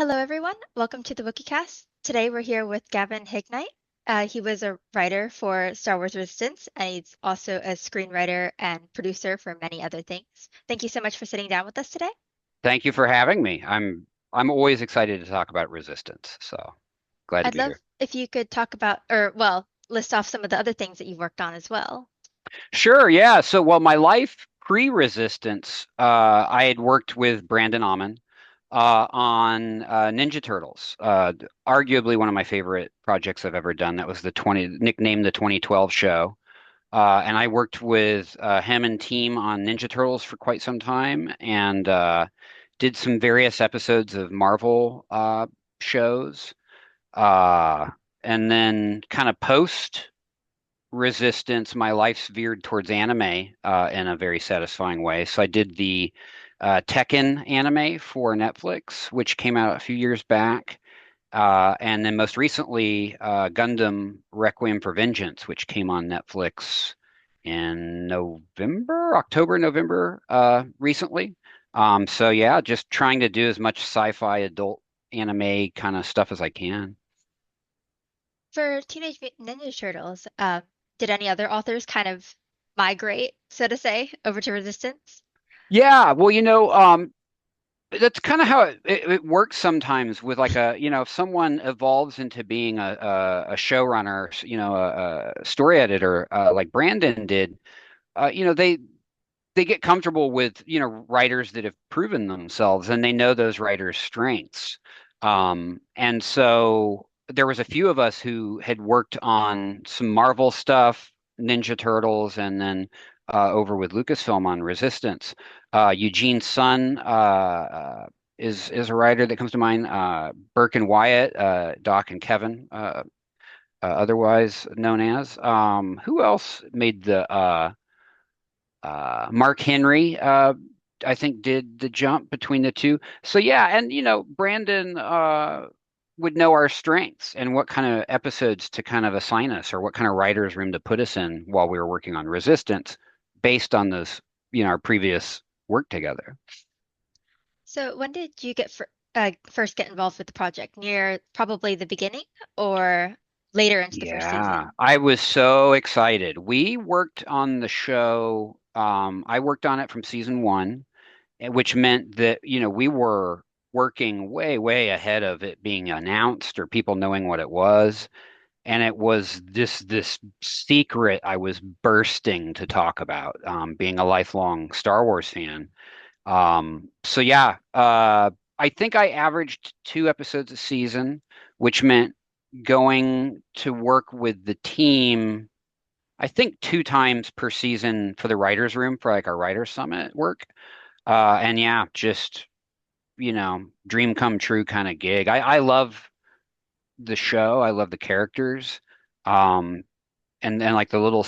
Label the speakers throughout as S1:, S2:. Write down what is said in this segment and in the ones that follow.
S1: Hello, everyone. Welcome to the WookieCast. Today we're here with Gavin Hignight. He was a writer for Star Wars Resistance, and he's also a screenwriter and producer for many other things. Thank you so much for sitting down with us today.
S2: Thank you for having me. I'm always excited to talk about resistance, so glad to
S1: I'd
S2: be
S1: love
S2: here.
S1: if you could talk about, or well, list off some of the other things that you've worked on as well.
S2: Sure, yeah. My life pre-resistance, I had worked with Brandon Auman on Ninja Turtles, arguably one of my favorite projects I've ever done. That was nicknamed the 2012 show. And I worked with him and team on Ninja Turtles for quite some time and did some various episodes of Marvel shows. Uh, and then kind of post Resistance, my life's veered towards anime in a very satisfying way. So I did the Tekken anime for Netflix, which came out a few years back. And then most recently, Gundam Requiem for Vengeance, which came on Netflix in October, November, recently. So yeah, just trying to do as much sci-fi adult anime kind of stuff as I can.
S1: For Teenage Mutant Ninja Turtles, did any other authors kind of migrate, so to say, over to Resistance?
S2: Yeah, that's kind of how it works sometimes with like if someone evolves into being a showrunner, a story editor, like Brandon did, they get comfortable with, writers that have proven themselves and they know those writers' strengths. And so there was a few of us who had worked on some Marvel stuff, Ninja Turtles, and then over with Lucasfilm on Resistance. Eugene Sun is a writer that comes to mind. Burke and Wyatt, Doc and Kevin, otherwise known as. Who else made the Mark Henry, I think, did the jump between the two. So yeah, and Brandon would know our strengths and what kind of episodes to kind of assign us or what kind of writers room to put us in while we were working on Resistance based on those, our previous work together.
S1: So when did you first get involved with the project? Near probably the beginning or later into the first
S2: Yeah,
S1: season?
S2: I was so excited. We worked on the show. I worked on it from season one, which meant that, we were working way, way ahead of it being announced or people knowing what it was. And it was this secret I was bursting to talk about, being a lifelong Star Wars fan. So yeah, I think I averaged 2 episodes a season, which meant going to work with the team, I think 2 times per season for the writers' room for like our writers' summit work. And yeah, just, dream come true kind of gig. I love the show. I love the characters. Um, and then like the little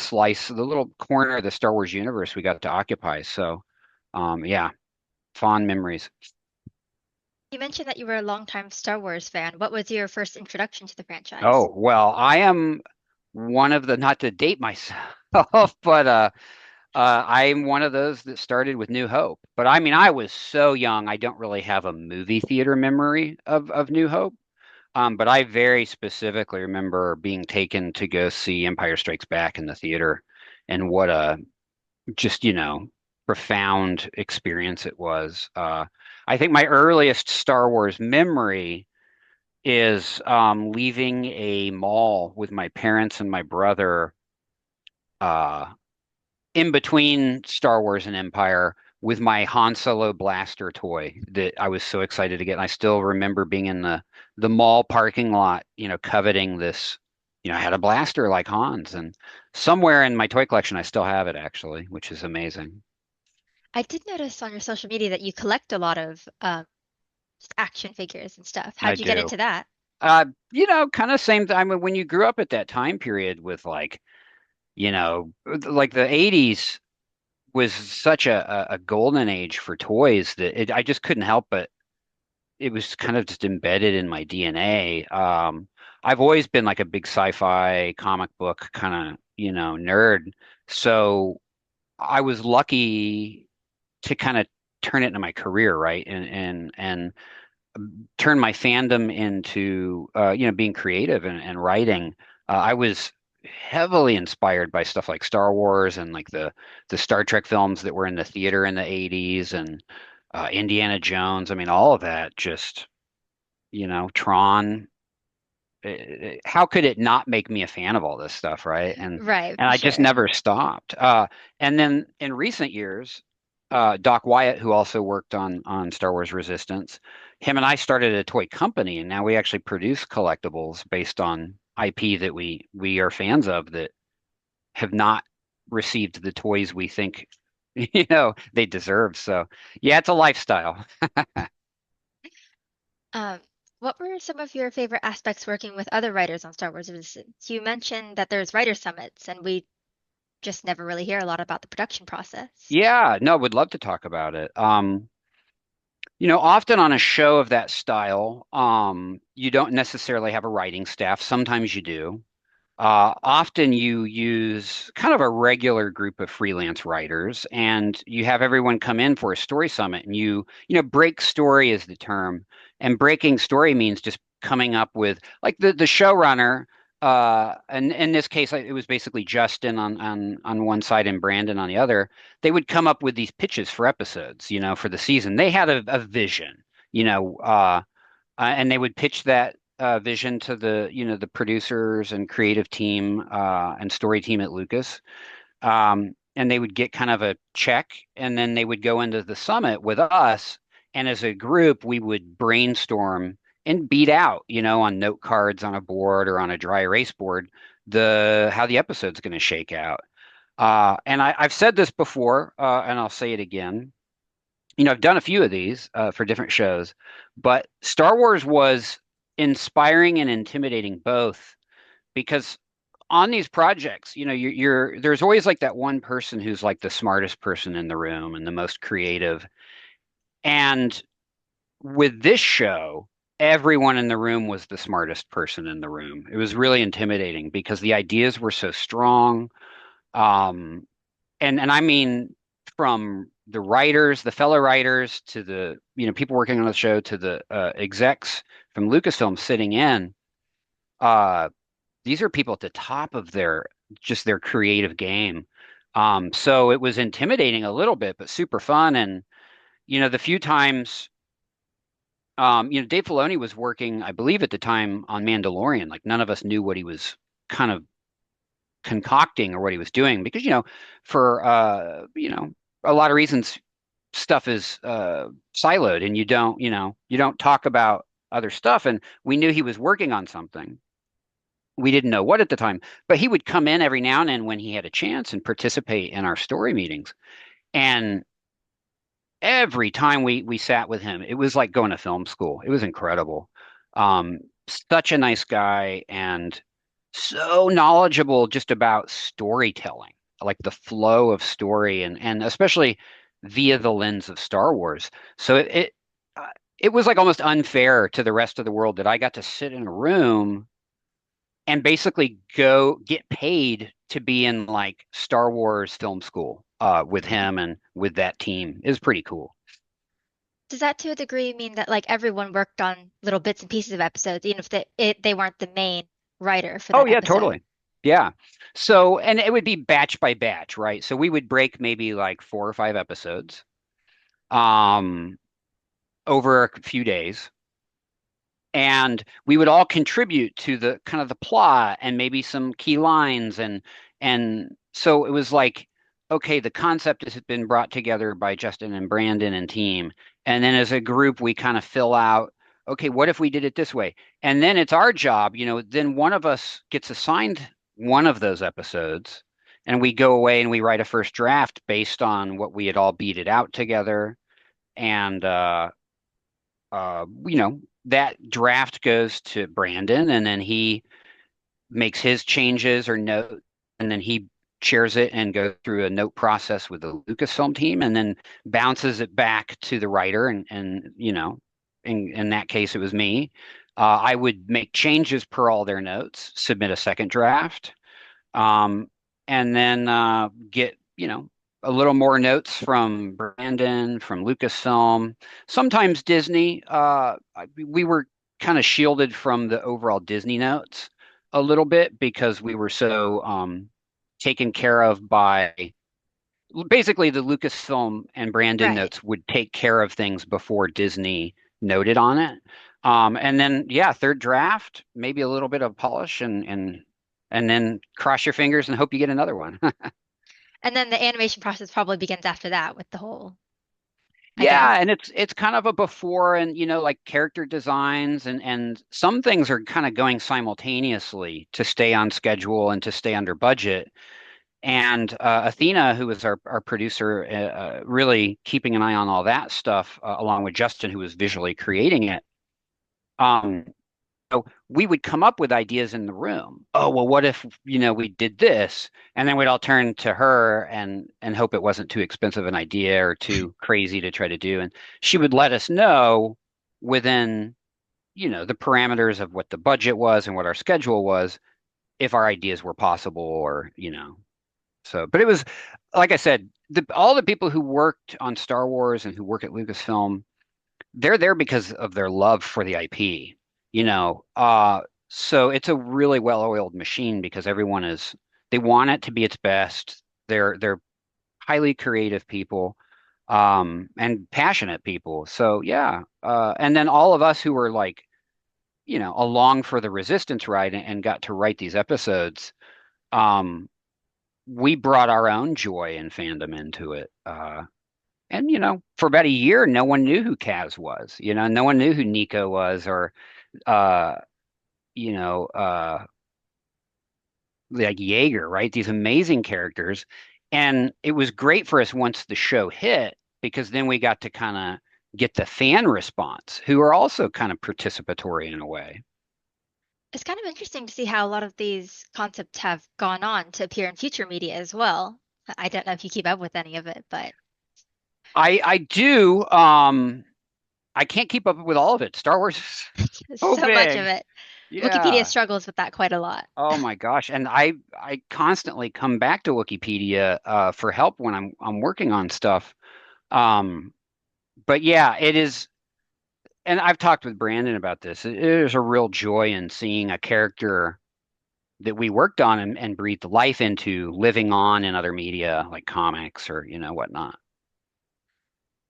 S2: corner of the Star Wars universe we got to occupy. So, yeah, fond memories.
S1: You mentioned that you were a longtime Star Wars fan. What was your first introduction to the franchise?
S2: Oh, well, I am one of the, not to date myself, but I'm one of those that started with New Hope. But I mean, I was so young, I don't really have a movie theater memory of New Hope. But I very specifically remember being taken to go see Empire Strikes Back in the theater, and what a just, profound experience it was. I think my earliest Star Wars memory is leaving a mall with my parents and my brother uh, in between Star Wars and Empire with my Han Solo blaster toy that I was so excited to get. And I still remember being in the mall parking lot, coveting this. I had a blaster like Han's, and somewhere in my toy collection, I still have it actually, which is amazing.
S1: I did notice on your social media that you collect a lot of just action figures and stuff.
S2: I
S1: How'd you get
S2: do.
S1: into that?
S2: Kind of same time when you grew up at that time period with like the 80s was such a golden age for toys that I just couldn't help but it was kind of just embedded in my DNA. I've always been like a big sci-fi comic book kind of, nerd. So I was lucky to kind of turn it into my career, right? And turn my fandom into being creative and writing. I was heavily inspired by stuff like Star Wars and like the Star Trek films that were in the theater in the 80s and Indiana Jones. I mean, all of that just, Tron. How could it not make me a fan of all this stuff, right?
S1: Right,
S2: And
S1: for
S2: I just
S1: sure.
S2: never stopped. And then in recent years, Doc Wyatt, who also worked on Star Wars Resistance, him and I started a toy company, and now we actually produce collectibles based on IP that we are fans of that have not received the toys we think they deserve. So yeah, it's a lifestyle.
S1: Um, what were some of your favorite aspects working with other writers on Star Wars Resistance? You mentioned that there's writer summits, and we just never really hear a lot about the production process.
S2: Yeah, no, would love to talk about it. Often on a show of that style, you don't necessarily have a writing staff. Sometimes you do. Often you use kind of a regular group of freelance writers, and you have everyone come in for a story summit, and break story is the term, and breaking story means just coming up with like the showrunner. And in this case, it was basically Justin on one side and Brandon on the other. They would come up with these pitches for episodes, for the season. They had a vision, you know, and they would pitch that vision to the producers and creative team and story team at Lucas. And they would get kind of a check, and then they would go into the summit with us. And as a group, we would brainstorm and beat out, on note cards on a board or on a dry erase board, the how the episode's going to shake out. And I've said this before, and I'll say it again. I've done a few of these for different shows, but Star Wars was inspiring and intimidating both because on these projects, there's always like that one person who's like the smartest person in the room and the most creative. And with this show, everyone in the room was the smartest person in the room. It was really intimidating because the ideas were so strong. Um, and I mean from the writers, the fellow writers to the people working on the show to the execs from Lucasfilm sitting in. Uh, these are people at the top of their creative game. So it was intimidating a little bit, but super fun. And the few times, Dave Filoni was working, I believe at the time on Mandalorian. Like none of us knew what he was kind of concocting or what he was doing because for a lot of reasons stuff is siloed and you don't talk about other stuff, and we knew he was working on something. We didn't know what at the time, but he would come in every now and then when he had a chance and participate in our story meetings. And every time we sat with him, it was like going to film school. It was incredible. Um, Such a nice guy and so knowledgeable just about storytelling, like the flow of story and especially via the lens of Star Wars. So uh, it was like almost unfair to the rest of the world that I got to sit in a room and basically go get paid to be in like Star Wars film school with him and with that team. It was pretty cool.
S1: Does that to a degree mean that like everyone worked on little bits and pieces of episodes, even if they weren't the main writer for
S2: Oh
S1: that
S2: yeah,
S1: episode?
S2: totally. Yeah. So, and it would be batch by batch, right? So we would break maybe like 4 or 5 episodes um over a few days, and we would all contribute to the kind of the plot and maybe some key lines, and so it was like, okay, the concept has been brought together by Justin and Brandon and team, and then as a group we kind of fill out, okay, what if we did it this way? And then it's our job, then one of us gets assigned one of those episodes, and we go away and we write a first draft based on what we had all beat it out together. And that draft goes to Brandon, and then he makes his changes or note, and then he shares it and goes through a note process with the Lucasfilm team, and then bounces it back to the writer. And in that case, it was me. I would make changes per all their notes, submit a second draft, um, and then get a little more notes from Brandon, from Lucasfilm, sometimes Disney. We were kind of shielded from the overall Disney notes a little bit because we were so taken care of by basically the Lucasfilm and Brandon
S1: Right.
S2: notes would take care of things before Disney noted on it. And then yeah, third draft, maybe a little bit of polish and then cross your fingers and hope you get another one.
S1: And then the animation process probably begins after that with the whole, I
S2: Yeah,
S1: guess.
S2: and it's kind of a before and like character designs and some things are kind of going simultaneously to stay on schedule and to stay under budget. And Athena, who was our producer, really keeping an eye on all that stuff, along with Justin, who was visually creating it. Um, so we would come up with ideas in the room. Oh, well, what if, we did this? And then we'd all turn to her and hope it wasn't too expensive an idea or too crazy to try to do. And she would let us know within, the parameters of what the budget was and what our schedule was, if our ideas were possible or. So, but it was, like I said, all the people who worked on Star Wars and who work at Lucasfilm, they're there because of their love for the IP, you know. So it's a really well-oiled machine because they want it to be its best. They're highly creative people, and passionate people. So yeah, and then all of us who were like, along for the Resistance ride and got to write these episodes. Um, we brought our own joy and fandom into it. And for about a year, no one knew who Kaz was. No one knew who Nico was, or uh, you know, like Jaeger, right? These amazing characters, and it was great for us once the show hit because then we got to kind of get the fan response, who are also kind of participatory in a way.
S1: It's kind of interesting to see how a lot of these concepts have gone on to appear in future media as well. I don't know if you keep up with any of it, but
S2: I do. I can't keep up with all of it. Star Wars is
S1: there's
S2: so
S1: so much of
S2: big.
S1: it. Wikipedia
S2: Yeah.
S1: struggles with that quite a lot.
S2: Oh my gosh. And I constantly come back to Wookieepedia for help when I'm working on stuff. Um but yeah, it is, and I've talked with Brandon about this. It is a real joy in seeing a character that we worked on and breathed life into living on in other media like comics or whatnot.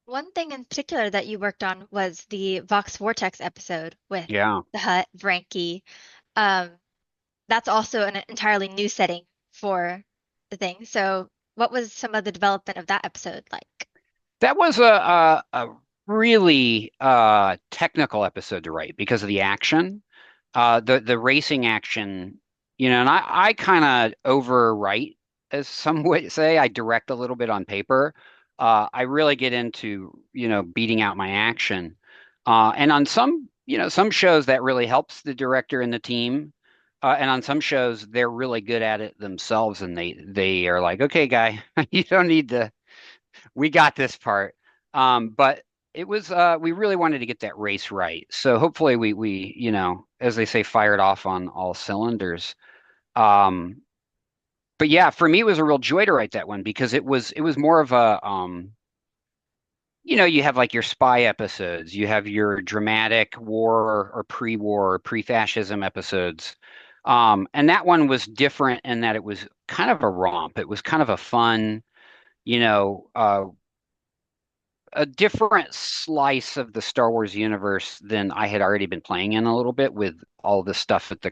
S1: One thing in particular that you worked on was the Voxx Vortex episode with
S2: Yeah.
S1: the Hut, Vranky. Um, that's also an entirely new setting for the thing. So, what was some of the development of that episode like?
S2: That was a really technical episode to write because of the action, the racing action, and I kind of overwrite, as some would say. I direct a little bit on paper. I really get into beating out my action, and on some shows that really helps the director and the team. And on some shows, they're really good at it themselves, and they are like, "Okay, guy, you don't need to we got this part." But it was we really wanted to get that race right. So hopefully we as they say, fired off on all cylinders. Um, but yeah, for me it was a real joy to write that one because it was more of a you have like your spy episodes, you have your dramatic war or pre-war, pre-fascism episodes. And that one was different in that it was kind of a romp. It was kind of a fun, you know, uh, a different slice of the Star Wars universe than I had already been playing in a little bit with all the stuff at the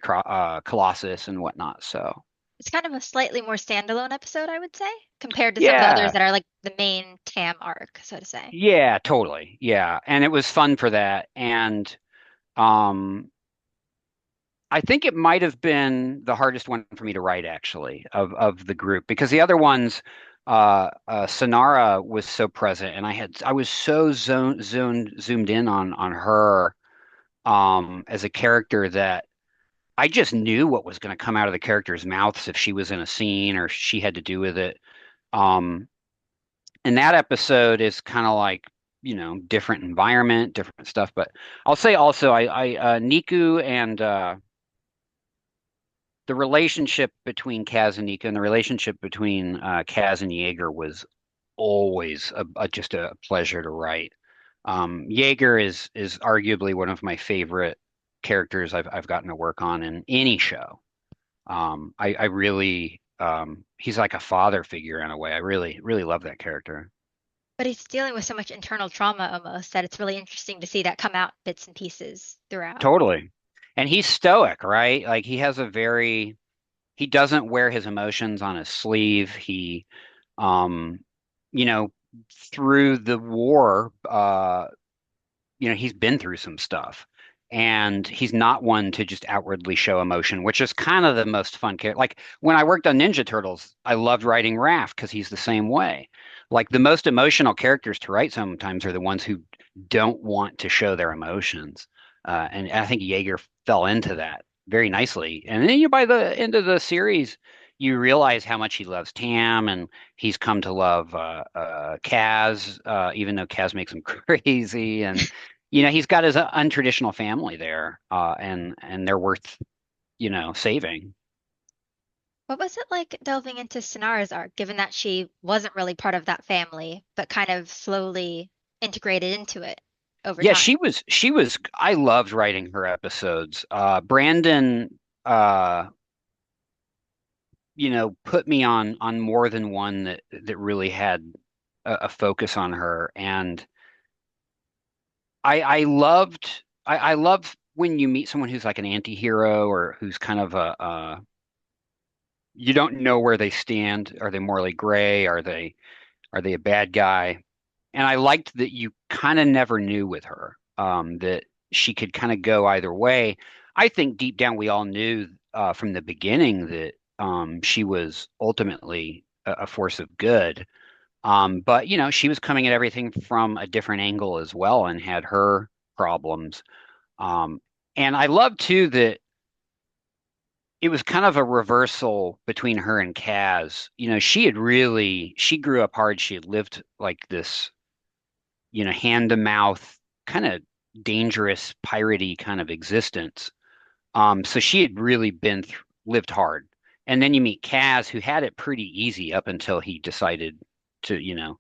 S2: Colossus and whatnot. So
S1: It's kind of a slightly more standalone episode, I would say, compared to some of the others
S2: yeah,
S1: that are like the main TAM arc, so to say.
S2: yeah, totally, yeah, and it was fun for that. And um, I think it might have been the hardest one for me to write actually of the group because the other ones. Synara was so present, and I was so zoomed in on her as a character that I just knew what was going to come out of the characters' mouths if she was in a scene or she had to do with it. Um, and that episode is kind of like, different environment, different stuff. But I'll say also, Niku and the relationship between Kaz and Niku and the relationship between Kaz and Jaeger was always just a pleasure to write. Jaeger is arguably one of my favorite characters I've gotten to work on in any show. I really he's like a father figure in a way. I really love that character.
S1: But he's dealing with so much internal trauma almost that it's really interesting to see that come out bits and pieces throughout.
S2: Totally. And he's stoic, right? Like he doesn't wear his emotions on his sleeve. Um, you know, through the war, he's been through some stuff. And he's not one to just outwardly show emotion, which is kind of the most fun character. Like when I worked on Ninja Turtles, I loved writing Raph because he's the same way. Like the most emotional characters to write sometimes are the ones who don't want to show their emotions. And I think Jaeger fell into that very nicely. And then by the end of the series, you realize how much he loves Tam, and he's come to love Kaz, even though Kaz makes him crazy. And he's got his untraditional family there, and they're worth, saving.
S1: What was it like delving into Synara's arc, given that she wasn't really part of that family, but kind of slowly integrated into it over
S2: Yeah,
S1: time?
S2: she was I loved writing her episodes. Brandon put me on more than one that really had a focus on her. And I love when you meet someone who's like an anti-hero or who's kind of you don't know where they stand. Are they morally gray? Are they a bad guy? And I liked that you kind of never knew with her, that she could kind of go either way. I think deep down we all knew from the beginning that she was ultimately a force of good. But she was coming at everything from a different angle as well and had her problems. Um, and I love too that it was kind of a reversal between her and Kaz. She grew up hard. She had lived like this, hand to mouth, kind of dangerous, piratey kind of existence. So she had really lived hard. And then you meet Kaz, who had it pretty easy up until he decided to,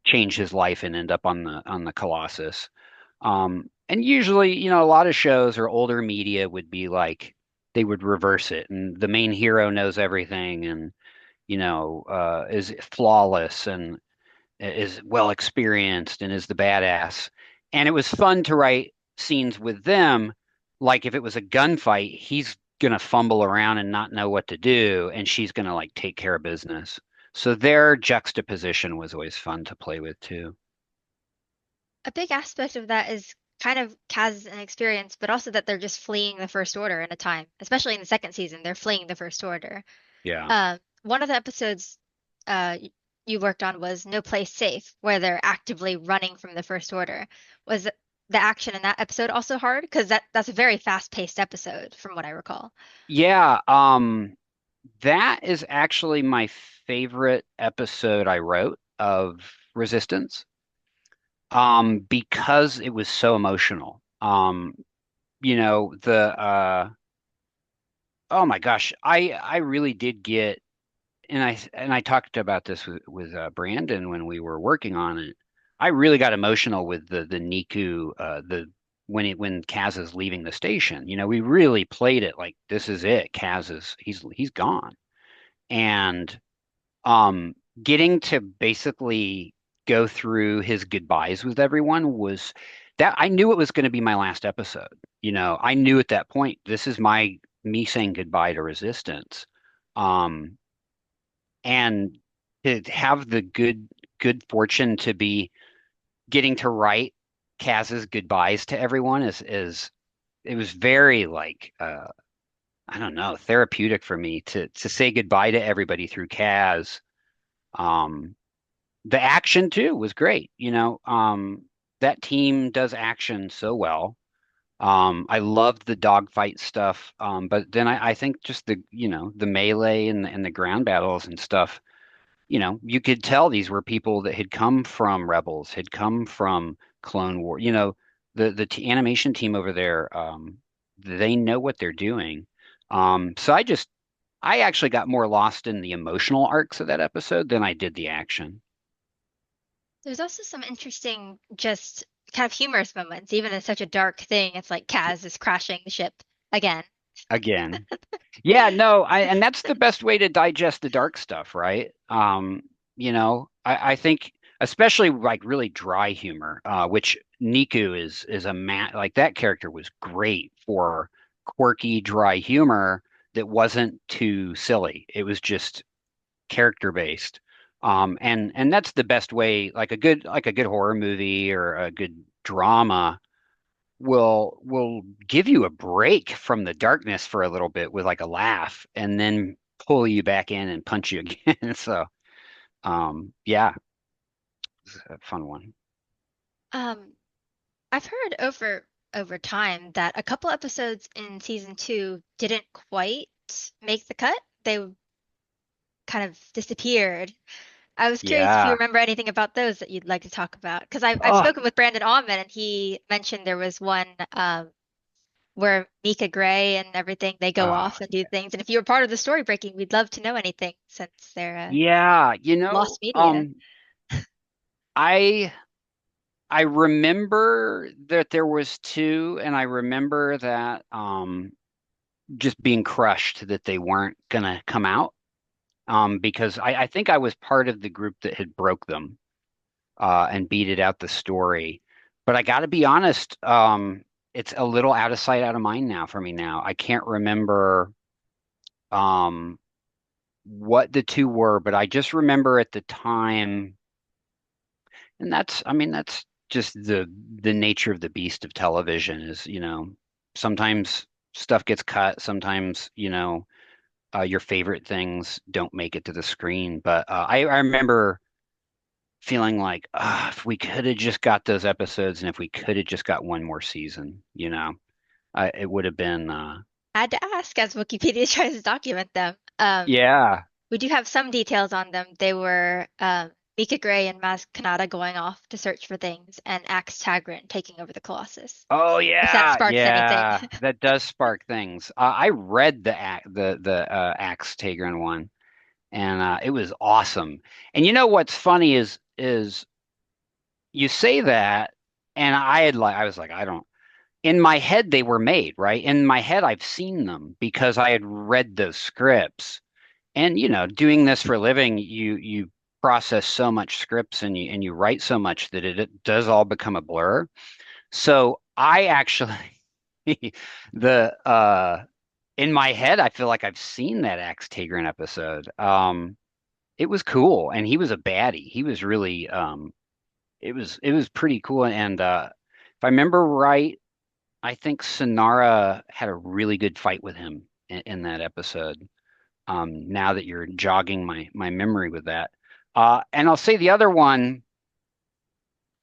S2: change his life and end up on the Colossus. And usually, a lot of shows or older media would be like they would reverse it, and the main hero knows everything, and is flawless and is well experienced and is the badass. And it was fun to write scenes with them. Like if it was a gunfight, he's gonna fumble around and not know what to do, and she's gonna like take care of business. So their juxtaposition was always fun to play with too.
S1: A big aspect of that is kind of Kaz's inexperience, but also that they're just fleeing the First Order in a time, especially in the second season, they're fleeing the First Order.
S2: Yeah.
S1: One of the episodes you worked on was No Place Safe, where they're actively running from the First Order. Was the action in that episode also hard? Because that's a very fast-paced episode, from what I recall.
S2: Yeah, that is actually my favorite episode I wrote of Resistance, because it was so emotional. The oh my gosh, I really did get, and I talked about this with Brandon when we were working on it. I really got emotional with the Niku, the when Kaz is leaving the station. We really played it like this is it. Kaz is he's gone. And um getting to basically go through his goodbyes with everyone was that I knew it was going to be my last episode. I knew at that point this is my me saying goodbye to Resistance. Um and to have the good fortune to be getting to write Kaz's goodbyes to everyone is it was very like I don't know, therapeutic for me to say goodbye to everybody through Kaz. Um, the action too was great. That team does action so well. I loved the dogfight stuff. But then I think just the melee and the ground battles and stuff, you could tell these were people that had come from Rebels, had come from Clone War. The animation team over there, they know what they're doing. So I actually got more lost in the emotional arcs of that episode than I did the action.
S1: There's also some interesting, just kind of humorous moments, even in such a dark thing. It's like Kaz is crashing the ship again.
S2: Again. Yeah, no, and that's the best way to digest the dark stuff, right? I think especially like really dry humor, which Niku is a man like that character was great for quirky, dry humor that wasn't too silly. It was just character based. And that's the best way, like a good horror movie or a good drama will give you a break from the darkness for a little bit with like a laugh and then pull you back in and punch you again. So, yeah, it's a fun one.
S1: Um, I've heard over time that a couple episodes in season two didn't quite make the cut. They kind of disappeared. I was curious if you
S2: Yeah.
S1: remember anything about those that you'd like to talk about. Because I've
S2: Oh,
S1: spoken with Brandon Allman and he mentioned there was one where Mika Gray and everything they go
S2: oh,
S1: off and do things. And if you were part of the story breaking, we'd love to know anything since they're
S2: yeah.
S1: lost media.
S2: I I remember that there was two, and I remember that just being crushed that they weren't gonna come out. Because I think I was part of the group that had broke them. And beat it out the story. But I got to be honest, it's a little out of sight, out of mind now for me now. I can't remember um, what the two were, but I just remember at the time, and I mean, that's just the nature of the beast of television is, sometimes stuff gets cut, sometimes, your favorite things don't make it to the screen. But I remember feeling like if we could have just got those episodes and if we could have just got one more season, it would have been
S1: I had to ask as Wikipedia tries to document them.
S2: yeah.
S1: We do have some details on them. They were Mika Gray and Maz Kanata going off to search for things, and Axe Tagrin taking over the Colossus.
S2: Oh
S1: If that
S2: yeah,
S1: sparks anything.
S2: yeah. That does spark things. I read the Axe Tagrin one, and it was awesome. And you know what's funny is you say that, and I was like, I don't. In my head, they were made, right? In my head, I've seen them because I had read those scripts. And doing this for a living, you process so much scripts and you write so much that it does all become a blur. So I actually the in my head, I feel like I've seen that Axe Tigran episode. It was cool, and he was a baddie. He was really it was pretty cool. And if I remember right, I think Synara had a really good fight with him in that episode. Now that you're jogging my memory with that. And I'll say the other one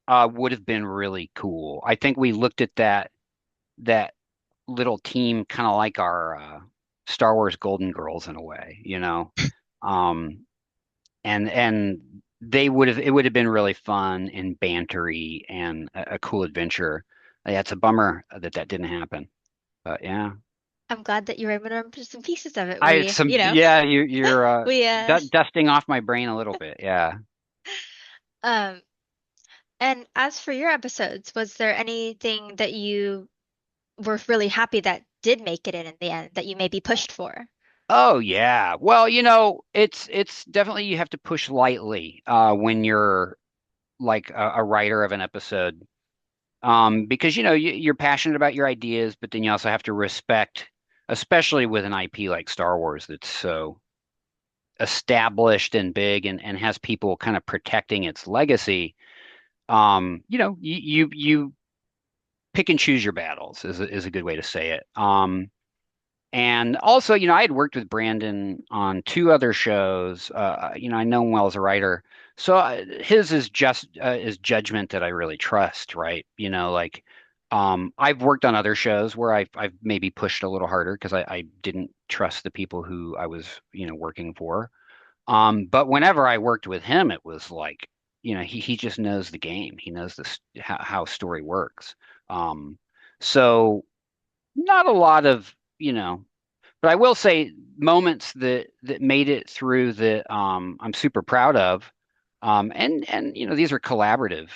S2: would have been really cool. I think we looked at that little team kind of like our Star Wars Golden Girls in a way, Um, and they would have it would have been really fun and bantery and a cool adventure. Yeah, it's a bummer that that didn't happen. But yeah.
S1: I'm glad that you remember some pieces of it.
S2: I had
S1: We,
S2: some, yeah, you're
S1: we,
S2: dusting off my brain a little bit. Yeah.
S1: um, and as for your episodes, was there anything that you were really happy that did make it in the end that you maybe pushed for?
S2: Oh yeah. Well, it's definitely you have to push lightly when you're like a writer of an episode. Because you're passionate about your ideas, but then you also have to respect, especially with an IP like Star Wars that's so established and big and has people kind of protecting its legacy. You pick and choose your battles is a good way to say it. And also, I had worked with Brandon on two other shows. I know him well as a writer. So his is just is judgment that I really trust, right? I've worked on other shows where I've maybe pushed a little harder because I didn't trust the people who I was, working for. But whenever I worked with him, it was like, he just knows the game. He knows this how story works. Um, so not a lot of, but I will say moments that made it through that I'm super proud of. And these are collaborative.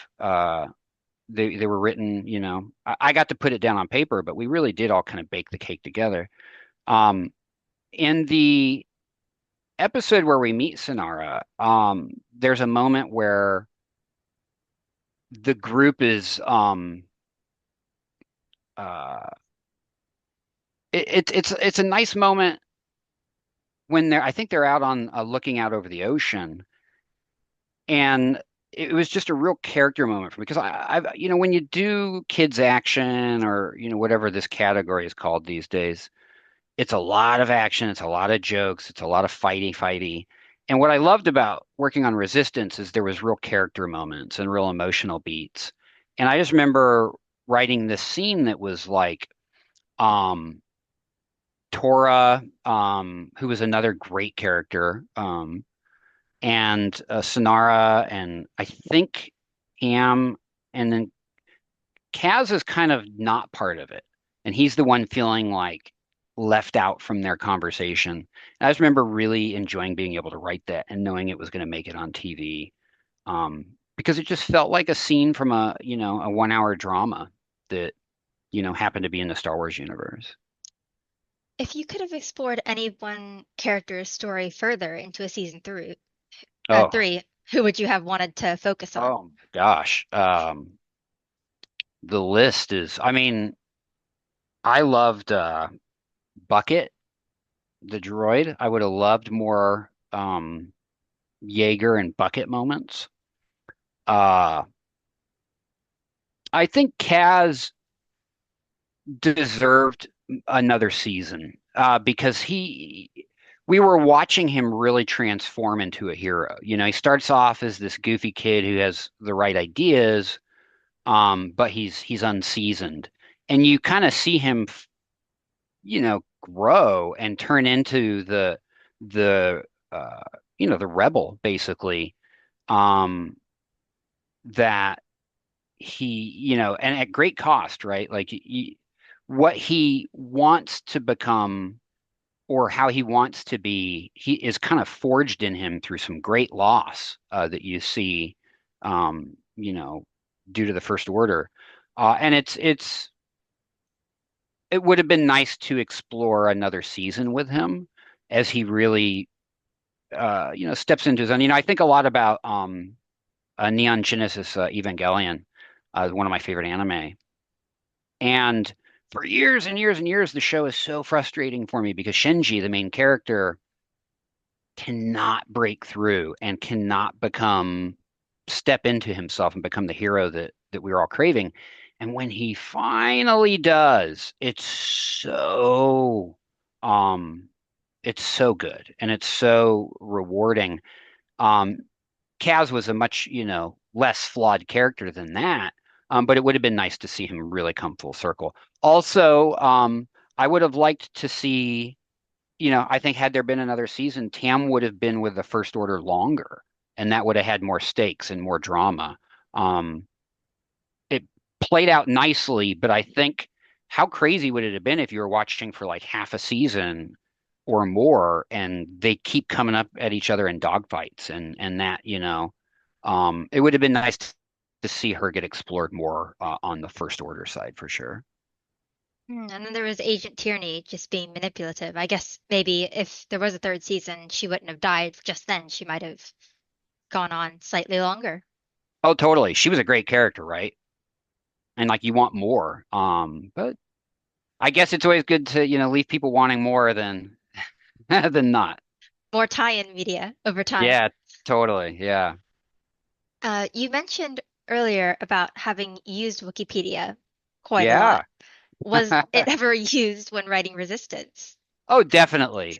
S2: They were written, I got to put it down on paper, but we really did all kind of bake the cake together. Um, in the episode where we meet Synara, there's a moment where the group is uh it's a nice moment when I think they're out on looking out over the ocean, and it was just a real character moment for me because when you do kids action or whatever this category is called these days, it's a lot of action, it's a lot of jokes, it's a lot of fighty. And what I loved about working on Resistance is there was real character moments and real emotional beats. And I just remember writing this scene that was like um Tora, who was another great character, and Synara, and I think Cam, and then Kaz is kind of not part of it, and he's the one feeling like left out from their conversation. And I just remember really enjoying being able to write that and knowing it was going to make it on TV, because it just felt like a scene from a 1 hour drama that happened to be in the Star Wars universe.
S1: If you could have explored any one character's story further into a season
S2: Oh,
S1: three, who would you have wanted to focus on?
S2: oh gosh. The list is, I mean, I loved Bucket, the droid. I would have loved more Jaeger and Bucket moments. Uh, I think Kaz deserved another season because we were watching him really transform into a hero. He starts off as this goofy kid who has the right ideas, but he's unseasoned, and you kind of see him, grow and turn into the uh, the rebel basically, um, that and at great cost, right? Like what he wants to become or how he wants to be, he is kind of forged in him through some great loss that you see, um, you know, due to the First Order. And it would have been nice to explore another season with him as he really, steps into his own. I think a lot about Neon Genesis Evangelion, one of my favorite anime. And for years and years and years, the show is so frustrating for me because Shinji, the main character, cannot break through and cannot step into himself and become the hero that we were all craving. And when he finally does, um it's so good and it's so rewarding. Um, Kaz was a much, less flawed character than that. But it would have been nice to see him really come full circle. Also, I would have liked to see, I think had there been another season, Tam would have been with the First Order longer, and that would have had more stakes and more drama. Um, it played out nicely, but I think how crazy would it have been if you were watching for like half a season or more and they keep coming up at each other in dogfights and that, it would have been nice to see her get explored more on the First Order side for sure.
S1: And then there was Agent Tierney just being manipulative. I guess maybe if there was a third season, she wouldn't have died just then. She might have gone on slightly longer.
S2: Oh, totally. She was a great character, right? And like you want more. But I guess it's always good to, leave people wanting more than than not.
S1: More tie-in media over time.
S2: Yeah, totally. Yeah.
S1: You mentioned earlier about having used Wikipedia quite a lot.
S2: Yeah.
S1: Was it ever used when writing Resistance?
S2: Oh, definitely.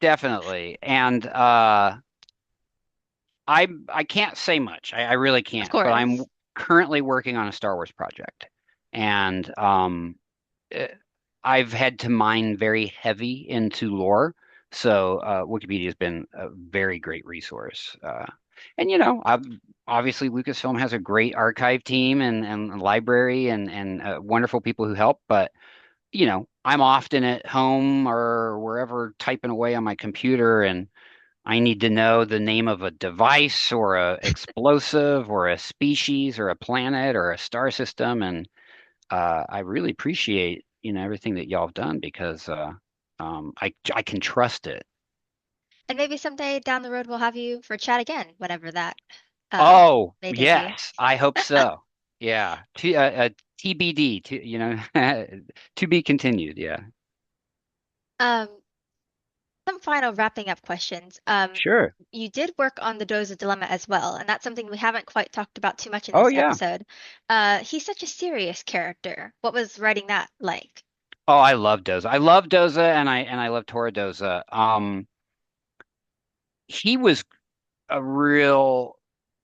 S2: Definitely. And I can't say much. I really
S1: Of
S2: can't, but I'm
S1: course.
S2: currently working on a Star Wars project. And eh, I've had to mine very heavy into lore. So Wikipedia has been a very great resource. And obviously Lucasfilm has a great archive team and library and wonderful people who help. But I'm often at home or wherever typing away on my computer, and I need to know the name of a device or a explosive or a species or a planet or a star system. And I really appreciate, everything that y'all have done because I can trust it.
S1: And maybe someday down the road we'll have you for chat again, whenever that uh,
S2: Oh,
S1: may debut.
S2: yes, I hope so. Yeah. TBD, to be continued. Yeah.
S1: Um, some final wrapping up questions.
S2: Sure.
S1: You did work on the Doza Dilemma as well, and that's something we haven't quite talked about too much in
S2: Oh,
S1: this
S2: yeah.
S1: episode. He's such a serious character. What was writing that like?
S2: Oh, I love Doza. I love Doza and I love Tora Doza. He was a real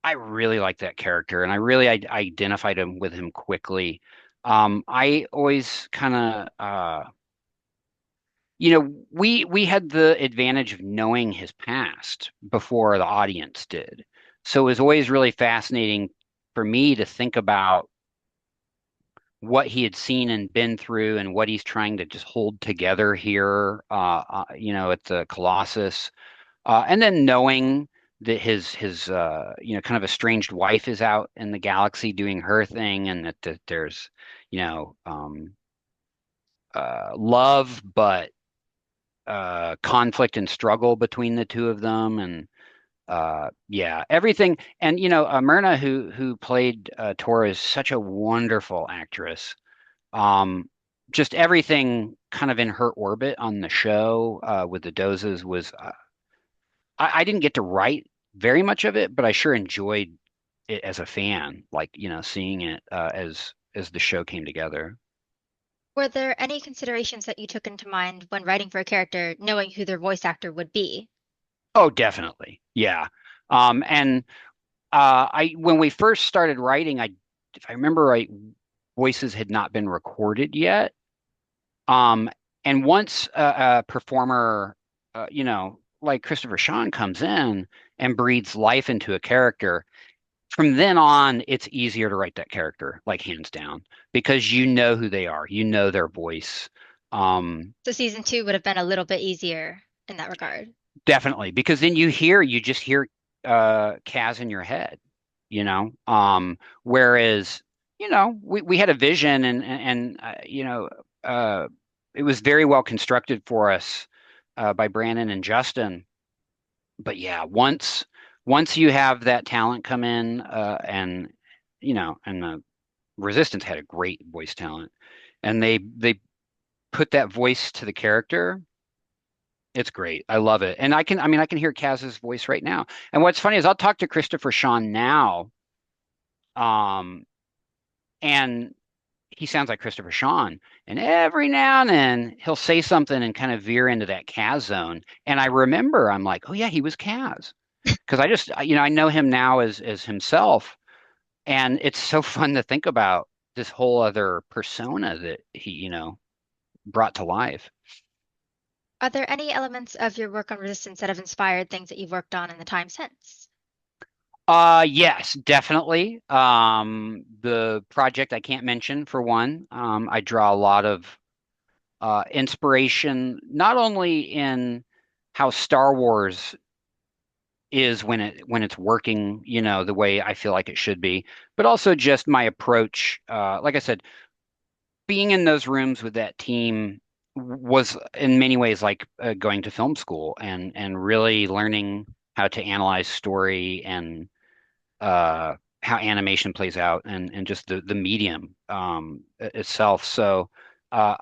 S2: I really like that character and I really identified him with him quickly. I always kind of we had the advantage of knowing his past before the audience did. So it was always really fascinating for me to think about what he had seen and been through and what he's trying to just hold together here, at the Colossus. And then knowing that his kind of estranged wife is out in the galaxy doing her thing, and that there's love, but conflict and struggle between the two of them, and yeah, everything. And Myrna, who played Tora, is such a wonderful actress. Um, just everything kind of in her orbit on the show with the Dozas was I didn't get to write very much of it, but I sure enjoyed it as a fan, like, seeing it as the show came together.
S1: Were there any considerations that you took into mind when writing for a character, knowing who their voice actor would be?
S2: Oh, definitely. Yeah. And I when we first started writing, if I remember right, voices had not been recorded yet. Um, and once a performer, like Christopher Sean comes in and breathes life into a character, from then on, it's easier to write that character, like hands down, because you know who they are, you know their voice. Um,
S1: So season two would have been a little bit easier in that regard.
S2: Definitely, because then you just hear Kaz in your head, whereas, we had a vision and uh it was very well constructed for us by Brandon and Justin. But yeah, once you have that talent come in and the Resistance had a great voice talent, and they put that voice to the character. It's great. I love it. And I can hear Kaz's voice right now. And what's funny is I'll talk to Christopher Sean now, um, and he sounds like Christopher Sean. And every now and then he'll say something and kind of veer into that Kaz zone. And I remember I'm like, oh yeah, he was Kaz. Because I know him now as himself. And it's so fun to think about this whole other persona that he, brought to life.
S1: Are there any elements of your work on Resistance that have inspired things that you've worked on in the time since?
S2: Yes, definitely. The project I can't mention for one. I draw a lot of inspiration, not only in how Star Wars is when it's working, the way I feel like it should be, but also just my approach. Like I said, being in those rooms with that team was in many ways like going to film school and really learning how to analyze story and uh, how animation plays out and just the medium itself. So uh,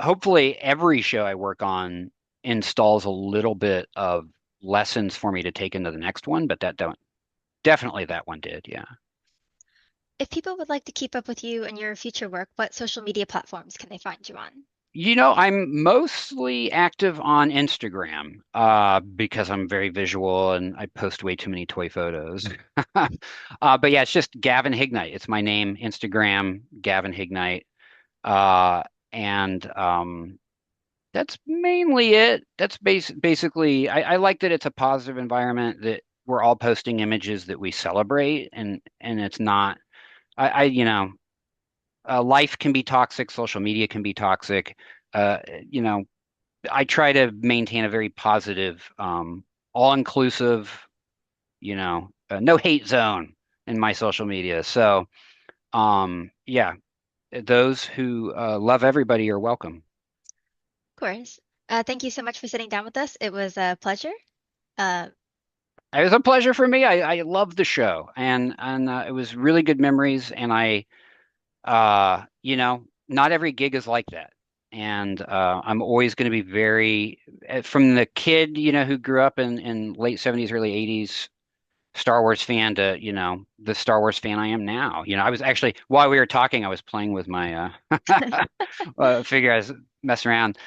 S2: hopefully every show I work on installs a little bit of lessons for me to take into the next one, but that don't definitely that one did, yeah.
S1: If people would like to keep up with you and your future work, what social media platforms can they find you on?
S2: I'm mostly active on Instagram because I'm very visual and I post way too many toy photos. But yeah, it's just Gavin Hignight. It's my name, Instagram, Gavin Hignight. Uh, and That's mainly it. That's basically, I like that it's a positive environment, that we're all posting images that we celebrate, and it's not, I life can be toxic, social media can be toxic. Uh, you know, I try to maintain a very positive all inclusive, no hate zone in my social media. So, yeah, those who love everybody are welcome.
S1: Of course. Thank you so much for sitting down with us. It was a pleasure. Uh,
S2: It was a pleasure for me. I love the show, and it was really good memories. And not every gig is like that. And I'm always going to be very, from the kid, who grew up in late 70s, early 80s, Star Wars fan to, the Star Wars fan I am now. I was actually, while we were talking, I was playing with my figure. I was messing around.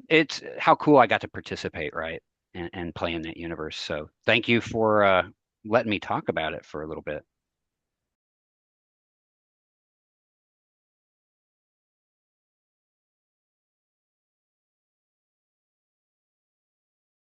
S2: It's how cool I got to participate, right? And play in that universe. So thank you for letting me talk about it for a little bit.